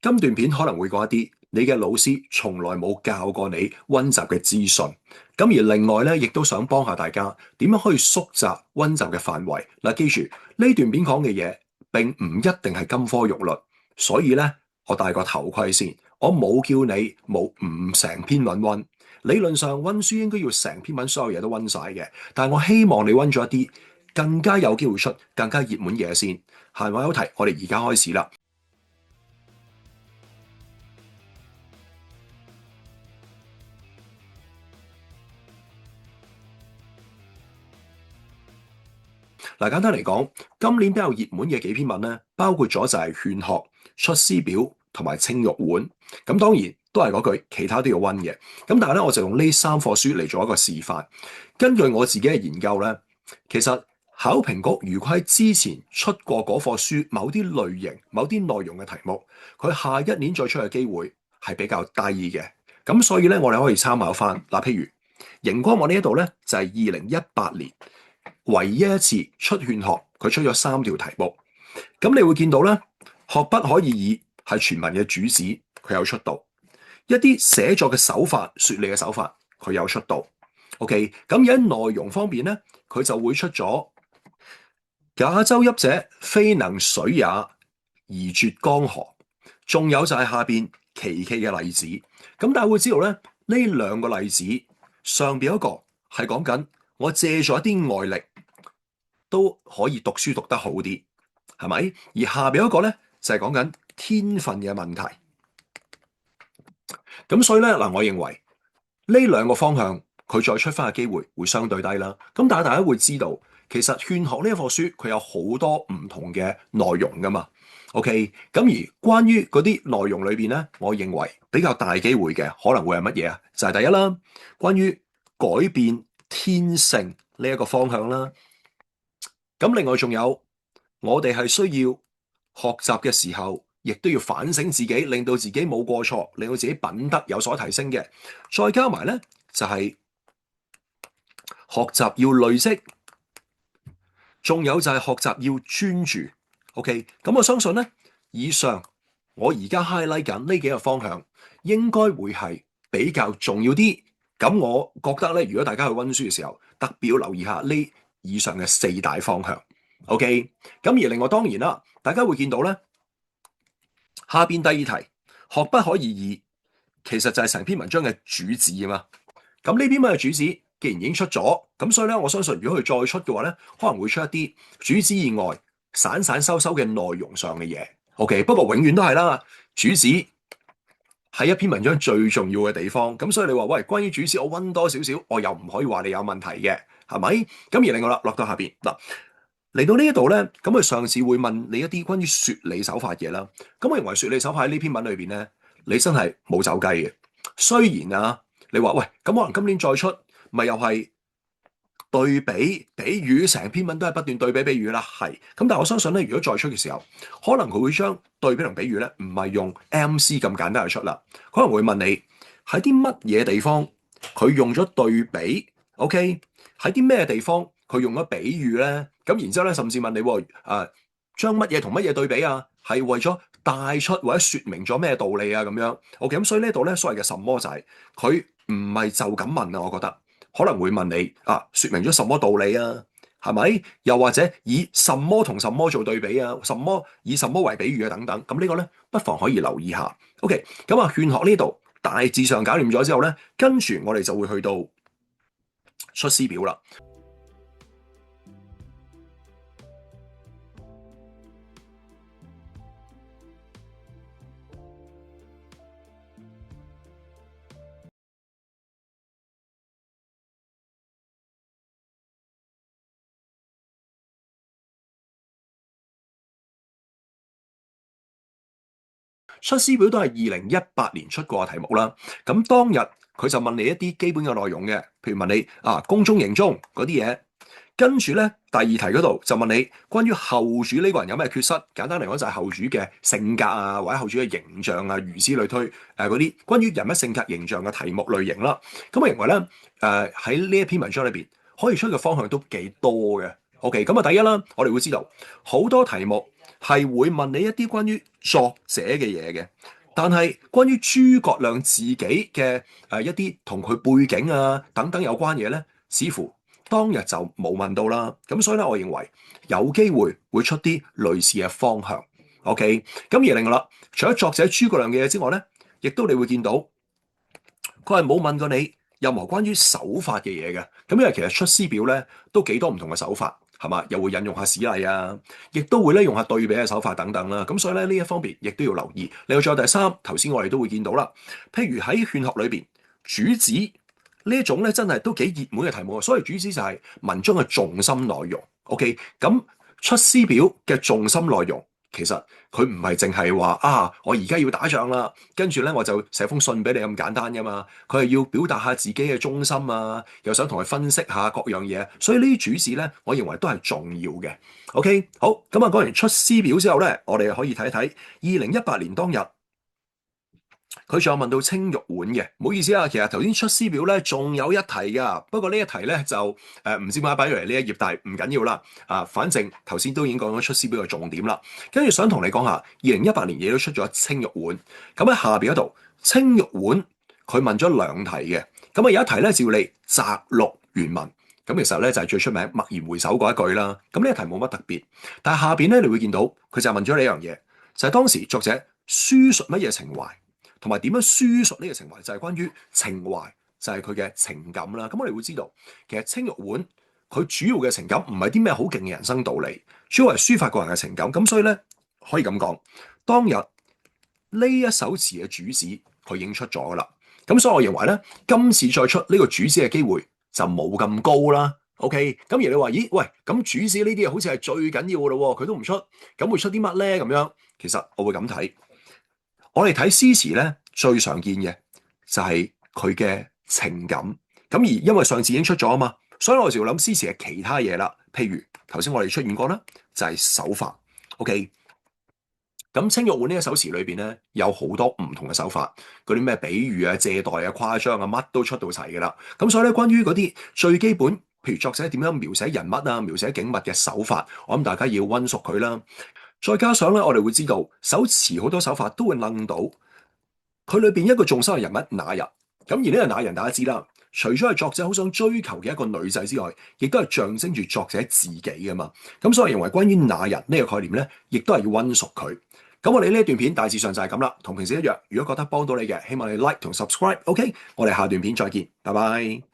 今段片可能會講一啲你嘅老師從來冇教過你温習嘅資訊，咁而另外咧，亦都想幫下大家點樣可以縮窄温習嘅範圍。嗱，記住呢段片講嘅嘢並唔一定係金科玉律，所以咧我戴個頭盔先，我冇叫你冇唔成篇文温。理論上温書應該要成篇文所有嘢都温晒嘅，但係我希望你温咗一啲更加有機會出更加熱門嘢先。閒話休提，我哋而家開始啦。嗱，簡單嚟講，今年比較熱門嘅幾篇文咧，包括咗就係勸學、出師表同埋青玉碗。咁當然都係嗰句，其他都要温嘅。咁但係咧，我就用呢三課書嚟做一個示範。根據我自己嘅研究咧，其實考評局如果喺之前出過嗰課書某啲類型、某啲內容嘅題目，佢下一年再出嘅機會係比較低嘅。咁所以咧，我哋可以參考翻嗱，譬如熒光幕呢一度咧，就係2018年。唯一一次出勸學，佢出咗3條題目，咁你會見到咧，學不可以已係全文嘅主旨，佢有出到一啲寫作嘅手法、說理嘅手法，佢有出到。OK，咁而喺內容方面咧，佢就會出咗假舟泣者，非能水也，而絕江河。仲有就係下邊琪琪嘅例子，咁大家會知道咧，呢兩個例子上邊一個係講緊我借咗一啲外力。都可以讀書讀得好啲，係咪？而下邊一個咧就係講緊天分嘅問題。咁所以咧嗱，我認為呢兩個方向佢再出翻嘅機會會相對低啦。咁但係大家會知道，其實勸學呢一課書佢有好多唔同嘅內容噶嘛。OK，咁而關於嗰啲內容裏邊咧，我認為比較大機會嘅可能會係乜嘢啊？就係第一啦，關於改變天性呢一個方向啦。咁另外仲有，我哋係需要學習嘅時候，亦都要反省自己，令到自己冇過錯，令到自己品德有所提升嘅。再加埋咧，就係學習要累積，仲有就係學習要專注。OK，咁我相信咧，以上我而家 highlight 緊呢幾個方向，應該會係比較重要啲。咁我覺得咧，如果大家去溫書嘅時候，特別要留意下呢以上嘅4大方向，OK。咁而另外當然啦，大家會見到咧，下邊第二題學不可以已，其實就係成篇文章嘅主旨啊嘛。咁呢篇文嘅主旨既然已經出咗，咁所以咧，我相信如果佢再出嘅話咧，可能會出一啲主旨以外散散收收嘅內容上嘅嘢。OK，不過永遠都係啦，主旨係一篇文章最重要嘅地方。咁所以你話喂，關於主旨我溫多少少，我又唔可以話你有問題嘅。係咪？咁而另外啦，落到下邊嗱，嚟到呢一度咧，咁佢上次會問你一啲關於說理手法嘢啦。咁我認為說理手法喺呢篇文裏邊咧，你真係冇走雞嘅。雖然啊，你話喂，咁可能今年再出，咪又係對比比喻，成篇文都係不斷對比比喻啦。係，咁但係我相信咧，如果再出嘅時候，可能佢會將對比同比喻咧，唔係用 MC 咁簡單去出啦，可能會問你喺啲乜嘢地方佢用咗對比。OK，喺啲咩地方佢用咗比喻咧？咁然之後咧，甚至問你將乜嘢同乜嘢對比啊？係為咗帶出或者説明咗咩道理啊？咁樣 OK，咁所以呢度咧，所謂嘅什麼就係佢唔係就咁問啊。我覺得可能會問你説明咗什麼道理啊？係咪？又或者以什麼同什麼做對比啊？什麼以什麼為比喻啊？等等。咁呢個咧，不妨可以留意下。OK，咁勸學呢度大致上搞掂咗之後咧，跟住我哋就會去到出師表啦。出師表都係2018年出過嘅題目啦。咁當日佢就問你一啲基本嘅內容嘅，譬如問你宮中刑中嗰啲嘢。跟住咧，第二題嗰度就問你關於後主呢個人有咩缺失。簡單嚟講就係後主嘅性格啊，或者後主嘅形象啊，如此類推嗰啲關於人物性格形象嘅題目類型啦。咁我認為咧喺呢一篇文章裏邊可以出嘅方向都幾多嘅。OK，咁第一啦，我哋會知道好多題目係會問你一啲關於作者嘅嘢嘅。但係關於諸葛亮自己嘅一啲同佢背景啊等等有關嘢咧，似乎當日就冇問到啦。咁所以咧，我認為有機會會出啲類似嘅方向。OK，咁而另外啦，除咗作者諸葛亮嘅嘢之外咧，亦都你會見到佢係冇問過你任何關於手法嘅嘢嘅。咁因為其實出師表咧都幾多唔同嘅手法。係嘛？又會引用下史例啊，亦都會咧用下對比嘅手法等等啦。咁所以咧呢一方面亦都要留意。另外仲有第三，頭先我哋都會見到啦。譬如喺勸學裏邊，主旨呢一種咧真係都幾熱門嘅題目啊。所謂主旨就係文章嘅重心內容。OK，咁出師表嘅重心內容。其實佢唔係淨係話啊，我而家要打仗啦，跟住咧我就寫封信俾你咁簡單噶嘛。佢係要表達下自己嘅忠心啊，又想同佢分析下各樣嘢，所以呢啲主旨咧，我認為都係重要嘅。OK，好，咁啊，講完出師表之後咧，我哋可以睇一睇2018年當日。佢仲有問到青玉碗嘅，唔好意思啊，其實頭先出師表咧仲有一題噶，不過呢一題咧就唔知點解擺咗嚟呢一頁，但係唔緊要啦。反正頭先都已經講咗出師表嘅重點啦，跟住想同你講下2018年亦都出咗青玉碗。咁喺下邊嗰度青玉碗佢問咗兩題嘅，咁啊有一題咧就要你摘錄原文，咁其實咧就係最出名默然回首嗰一句啦。咁呢一題冇乜特別，但係下邊咧你會見到佢就問咗你一樣嘢，就係當時作者書述乜嘢情懷。同埋點樣書述呢個情懷，就係關於情懷，就係佢嘅情感啦。咁我哋會知道，其實青玉碗佢主要嘅情感唔係啲咩好勁嘅人生道理，主要係抒發個人嘅情感。咁所以咧，可以咁講，當日呢一首詞嘅主旨佢已經出咗噶啦。咁所以我認為咧，今次再出呢個主旨嘅機會就冇咁高啦。OK，咁而你話，咦，喂，咁主旨呢啲嘢好似係最緊要噶咯，佢都唔出，咁會出啲乜咧？咁樣，其實我會咁睇。我哋睇詩詞咧，最常見嘅就係佢嘅情感。咁而因為上次已經出咗啊嘛，所以我就要諗詩詞嘅其他嘢啦。譬如頭先我哋出現過啦，就係手法。OK，咁青玉碗呢一首詞裏邊咧，有好多唔同嘅手法，嗰啲咩比喻啊、借代啊、誇張啊，乜都出到齊噶啦。咁所以咧，關於嗰啲最基本，譬如作者點樣描寫人物啊、描寫景物嘅手法，我諗大家要溫熟佢啦。再加上咧，我哋會知道首詞好多手法都會楞到佢裏邊一個重心嘅人物那人。咁而呢個那人大家知啦，除咗係作者好想追求嘅一個女仔之外，亦都係象徵住作者自己噶嘛。咁所以我認為關於那人呢個概念咧，亦都係要溫熟佢。咁我哋呢一段片大致上就係咁啦，同平時一樣。如果覺得幫到你嘅，希望你 like 同 subscribe。OK，我哋下段片再見，拜拜。